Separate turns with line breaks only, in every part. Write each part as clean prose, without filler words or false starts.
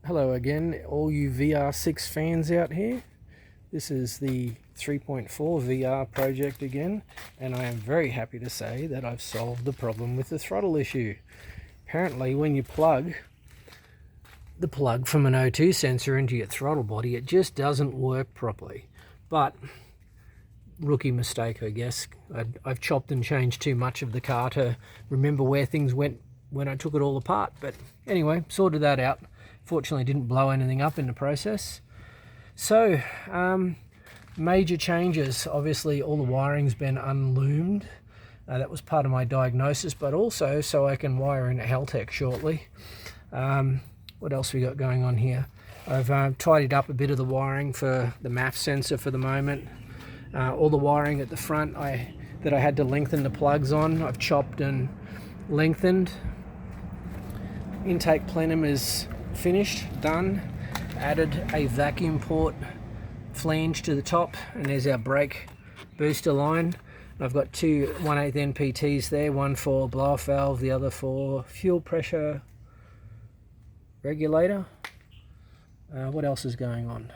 Hello again, all you VR6 fans out here. This is the 3.4 VR project again, and I am very happy to say that I've solved the problem with the throttle issue. Apparently when you plug the plug from an O2 sensor into your throttle body, it just doesn't work properly. But rookie mistake, I guess. I've chopped and changed too much of the car to remember where things went when I took it all apart. But anyway, sorted that out. Fortunately didn't blow anything up in the process. So major changes. Obviously all the wiring's been unloomed. That was part of my diagnosis, but also so I can wire in a Heltec shortly. What else we got going on here? I've tidied up a bit of the wiring for the MAF sensor for the moment. All the wiring at the front that I had to lengthen the plugs on, I've chopped and lengthened. Intake plenum is finished, done. Added a vacuum port flange to the top, and there's our brake booster line. I've got two 1/8 NPTs there, one for blow-off valve, the other for fuel pressure regulator. What else is going on?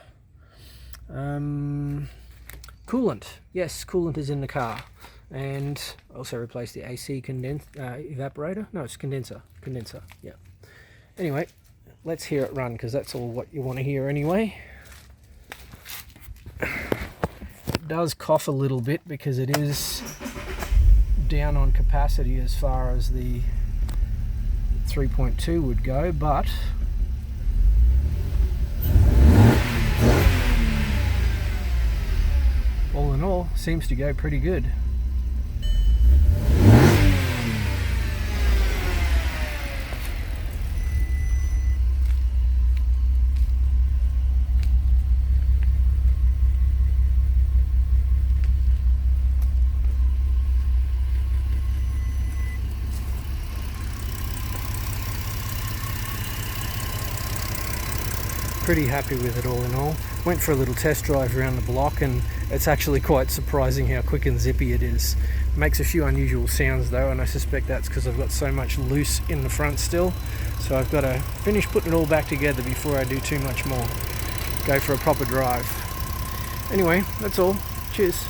Coolant. Yes, coolant is in the car. And also replaced the AC evaporator. No, it's condenser. Yeah. Anyway, let's hear it run, because that's all what you want to hear anyway. It does cough a little bit because it is down on capacity as far as the 3.2 would go, but all in all, seems to go pretty good. Pretty happy with it all in all. Went for a little test drive around the block, and it's actually quite surprising how quick and zippy it is. Makes a few unusual sounds though, and I suspect that's because I've got so much loose in the front still. So I've got to finish putting it all back together before I do too much more. Go for a proper drive. Anyway, that's all. Cheers.